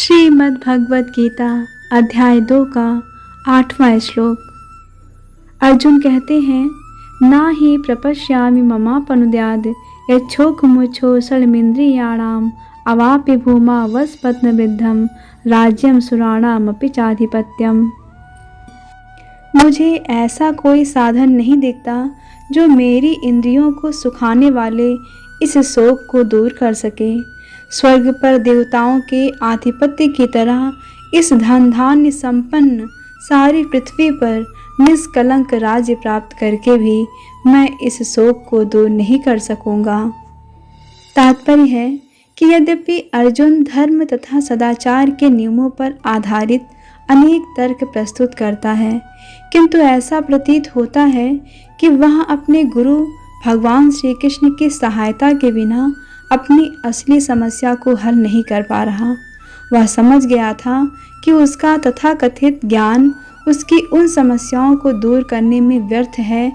श्रीमद् भगवद गीता अध्याय 2 का 8वां श्लोक। अर्जुन कहते हैं, ना ही प्रपश्यामि ममापनुद्याद् यच्छोकमुच्छो सलमिन्द्रियाणाम अवापि भूमा वसपत्नवृद्धम राज्यम सुराणामपि चाधिपत्यम। मुझे ऐसा कोई साधन नहीं दिखता जो मेरी इंद्रियों को सुखाने वाले इस शोक को दूर कर सके। स्वर्ग पर देवताओं के आधिपत्य की तरह इस धन धान्य संपन्न सारी पृथ्वी पर निष्कलंक राज्य प्राप्त करके भी मैं इस शोक को दूर नहीं कर सकूंगा। तात्पर्य है कि यद्यपि अर्जुन धर्म तथा सदाचार के नियमों पर आधारित अनेक तर्क प्रस्तुत करता है, किंतु ऐसा प्रतीत होता है कि वह अपने गुरु भगवान श्री कृष्ण की सहायता के बिना अपनी असली समस्या को हल नहीं कर पा रहा। वह समझ गया था कि उसका तथाकथित ज्ञान उसकी उन समस्याओं को दूर करने में व्यर्थ है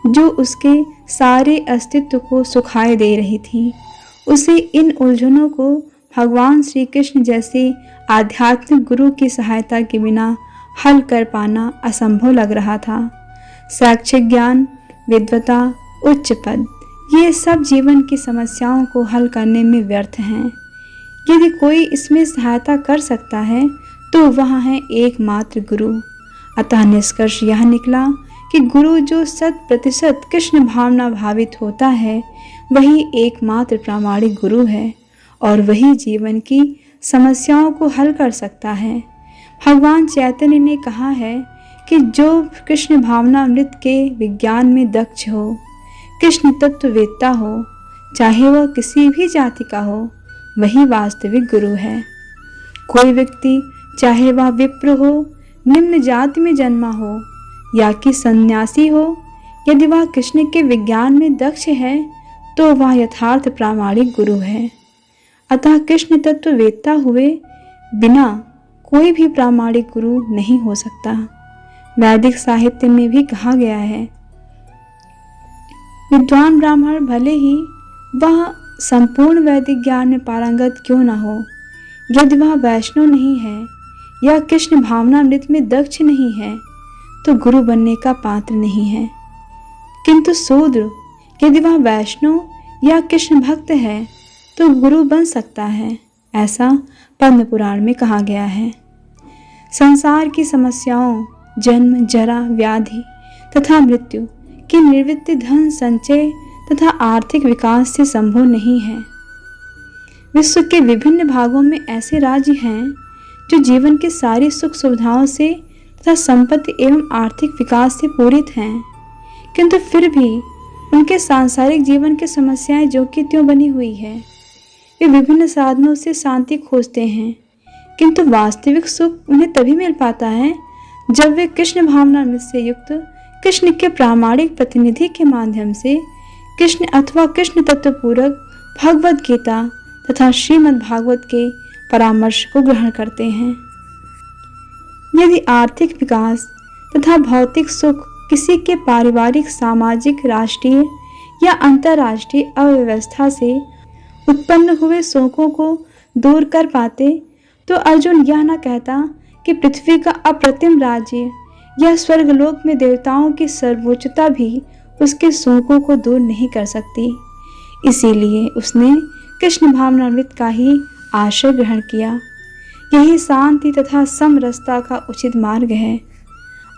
जो उसके सारे अस्तित्व को सुखाए दे रही थी। उसे इन उलझनों को भगवान श्री कृष्ण जैसे आध्यात्मिक गुरु की सहायता के बिना हल कर पाना असंभव लग रहा था। शैक्षिक ज्ञान, विद्वता, उच्च पद, ये सब जीवन की समस्याओं को हल करने में व्यर्थ हैं। यदि कोई इसमें सहायता कर सकता है तो वह है एकमात्र गुरु। अतः निष्कर्ष यह निकला कि गुरु जो 100% कृष्ण भावना भावित होता है वही एकमात्र प्रामाणिक गुरु है और वही जीवन की समस्याओं को हल कर सकता है। भगवान चैतन्य ने कहा है कि जो कृष्ण भावनामृत के विज्ञान में दक्ष हो, कृष्ण तत्ववेत्ता हो, चाहे वह किसी भी जाति का हो, वही वास्तविक गुरु है। कोई व्यक्ति चाहे वह विप्र हो, निम्न जाति में जन्मा हो या कि सन्यासी हो, यदि वह कृष्ण के विज्ञान में दक्ष है तो वह यथार्थ प्रामाणिक गुरु है। अतः कृष्ण तत्ववेत्ता हुए बिना कोई भी प्रामाणिक गुरु नहीं हो सकता। वैदिक साहित्य में भी कहा गया है, विद्वान ब्राह्मण भले ही वह संपूर्ण वैदिक ज्ञान में पारंगत क्यों न हो, यदि वह वैष्णव नहीं है या कृष्ण भावनामृत में दक्ष नहीं है तो गुरु बनने का पात्र नहीं है। किंतु शूद्र यदि वह वैष्णव या कृष्ण भक्त है तो गुरु बन सकता है, ऐसा पद्म पुराण में कहा गया है। संसार की समस्याओं, जन्म, जरा, व्याधि तथा मृत्यु की निवृत्ति धन संचय तथा आर्थिक विकास से संभव नहीं है। विश्व के विभिन्न भागों में ऐसे राज्य हैं जो जीवन की सारी सुख सुविधाओं से तथा संपत्ति एवं आर्थिक विकास से पूरित हैं, किंतु फिर भी उनके सांसारिक जीवन की समस्याएं जो कि त्यों बनी हुई है। वे विभिन्न साधनों से शांति खोजते हैं, किंतु वास्तविक सुख उन्हें तभी मिल पाता है जब वे कृष्ण भावनामृत से युक्त कृष्ण के प्रामाणिक प्रतिनिधि के माध्यम से कृष्ण अथवा कृष्ण तत्वपूरक भगवद गीता तथा श्रीमद् भागवत के परामर्श को ग्रहण करते हैं। यदि आर्थिक विकास तथा भौतिक सुख किसी के पारिवारिक, सामाजिक, राष्ट्रीय या अंतर्राष्ट्रीय अव्यवस्था से उत्पन्न हुए शोकों को दूर कर पाते तो अर्जुन यह न कहता कि पृथ्वी का अप्रतिम राज्य यह स्वर्गलोक में देवताओं की सर्वोच्चता भी उसके शोकों को दूर नहीं कर सकती। इसीलिए उसने कृष्ण भावनामृत का ही आश्रय ग्रहण किया। यही शांति तथा समरसता का उचित मार्ग है।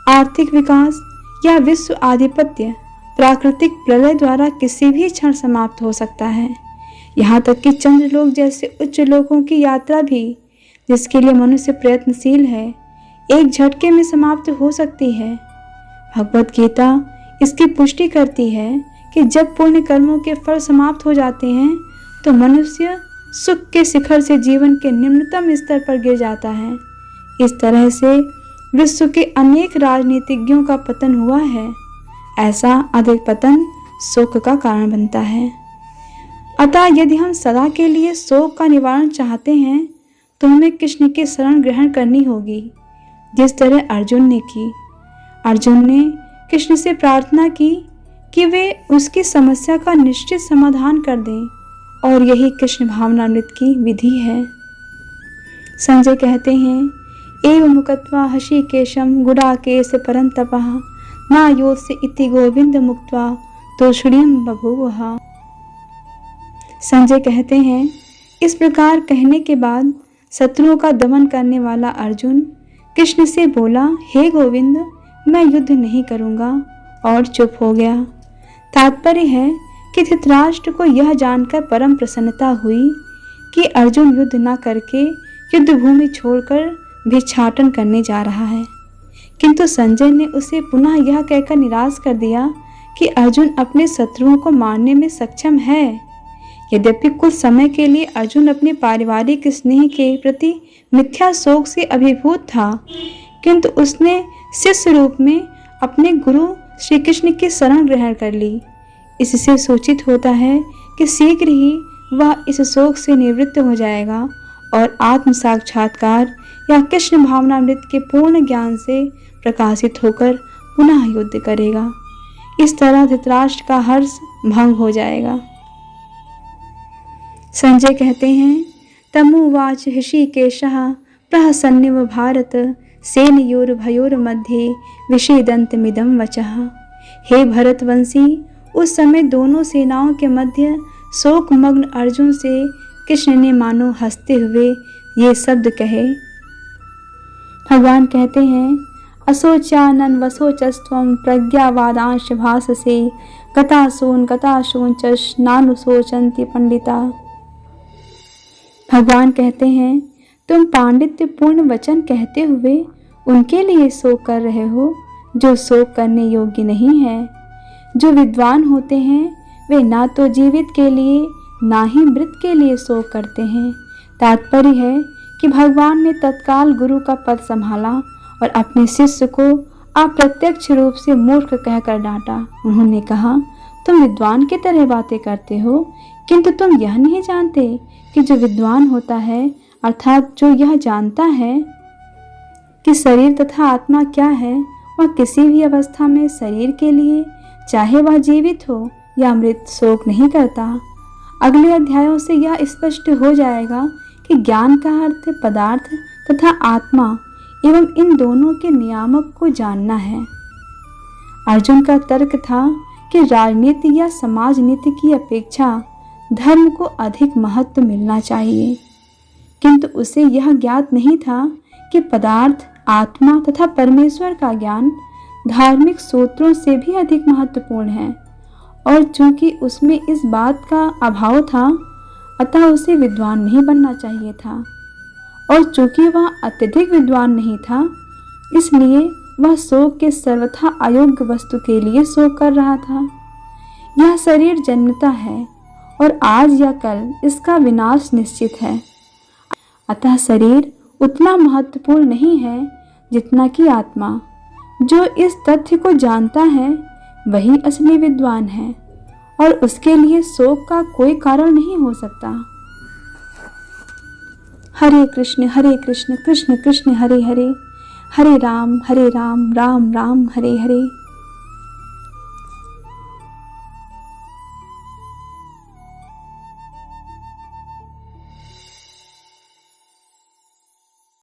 आर्थिक विकास या विश्व आधिपत्य प्राकृतिक प्रलय द्वारा किसी भी क्षण समाप्त हो सकता है। यहाँ तक कि चंद्रलोक जैसे उच्च लोकों की यात्रा भी, जिसके लिए मनुष्य प्रयत्नशील है, एक झटके में समाप्त हो सकती है। भगवद गीता इसकी पुष्टि करती है कि जब पुण्य कर्मों के फल समाप्त हो जाते हैं तो मनुष्य सुख के शिखर से जीवन के निम्नतम स्तर पर गिर जाता है। इस तरह से विश्व के अनेक राजनीतिज्ञों का पतन हुआ है। ऐसा अधिक पतन शोक का कारण बनता है। अतः यदि हम सदा के लिए शोक का निवारण चाहते हैं तो हमें कृष्ण की शरण ग्रहण करनी होगी, जिस तरह अर्जुन ने की। अर्जुन ने कृष्ण से प्रार्थना की कि वे उसकी समस्या का निश्चित समाधान कर दें और यही कृष्ण भावनामृत की विधि है। संजय कहते हैं, एव मुकत्वा हृषीकेशम गुडाकेश परंतपः ना योत्स्य इति गोविंद मुक्त्वा तोषणीम बभूवः। संजय कहते हैं, इस प्रकार कहने के बाद शत्रुओं का दमन करने वाला अर्जुन कृष्ण से बोला, हे गोविंद, मैं युद्ध नहीं करूंगा, और चुप हो गया। तात्पर्य है कि धृतराष्ट्र को यह जानकर परम प्रसन्नता हुई कि अर्जुन युद्ध न करके युद्ध भूमि छोड़कर भिक्षाटन करने जा रहा है। किंतु संजय ने उसे पुनः यह कहकर निराश कर दिया कि अर्जुन अपने शत्रुओं को मारने में सक्षम है। यद्यपि कुछ समय के लिए अर्जुन अपने पारिवारिक स्नेह के प्रति मिथ्या शोक से अभिभूत था, किंतु उसने शिष्य रूप में अपने गुरु श्री कृष्ण की शरण ग्रहण कर ली। इससे सूचित होता है कि शीघ्र ही वह इस शोक से निवृत्त हो जाएगा और आत्म साक्षात्कार या कृष्ण भावनामृत के पूर्ण ज्ञान से प्रकाशित होकर पुनः युद्ध करेगा। इस तरह धृतराष्ट्र का हर्ष भंग हो जाएगा। संजय कहते हैं, तमुवाच हृषीकेशः प्रहसन्निव भारत सेनयोर्भयोर्मध्ये विषेदन्तमिदं वचः। हे भरतवंशी, उस समय दोनों सेनाओं के मध्य शोकमग्न अर्जुन से कृष्ण ने मानो हंसते हुए ये शब्द कहे। भगवान कहते हैं, असोचानन वसोचस्त्वं प्रज्ञावादांश भाससे गताशोन च नानुशोचन्ति पंडिता। भगवान कहते हैं, तुम पांडित्य पूर्ण वचन कहते हुए उनके लिए शोक कर रहे हो जो शोक करने योग्य नहीं है। जो विद्वान होते हैं वे ना तो जीवित के लिए ना ही मृत के लिए शोक करते हैं। तात्पर्य है कि भगवान ने तत्काल गुरु का पद संभाला और अपने शिष्य को अप्रत्यक्ष रूप से मूर्ख कहकर डांटा। उन्होंने कहा, तुम विद्वान की तरह बातें करते हो, किंतु तुम यह नहीं जानते कि जो विद्वान होता है, अर्थात जो यह जानता है कि शरीर तथा आत्मा क्या है, वह किसी भी अवस्था में शरीर के लिए, चाहे वह जीवित हो या मृत, शोक नहीं करता। अगले अध्यायों से यह स्पष्ट हो जाएगा कि ज्ञान का अर्थ पदार्थ तथा आत्मा एवं इन दोनों के नियामक को जानना है। अर्जुन का तर्क था कि राजनीति या समाज नीति की अपेक्षा धर्म को अधिक महत्व मिलना चाहिए, किंतु उसे यह ज्ञात नहीं था कि पदार्थ, आत्मा तथा परमेश्वर का ज्ञान धार्मिक सूत्रों से भी अधिक महत्वपूर्ण है, और चूंकि उसमें इस बात का अभाव था, अतः उसे विद्वान नहीं बनना चाहिए था, और चूंकि वह अत्यधिक विद्वान नहीं था, इसलिए वह शोक के सर्वथा अयोग्य वस्तु के लिए शोक कर रहा था। यह शरीर जन्मता है और आज या कल इसका विनाश निश्चित है, अतः शरीर उतना महत्वपूर्ण नहीं है जितना कि आत्मा। जो इस तथ्य को जानता है वही असली विद्वान है, और उसके लिए शोक का कोई कारण नहीं हो सकता। हरे कृष्ण कृष्ण कृष्ण हरे हरे, हरे राम राम राम हरे हरे।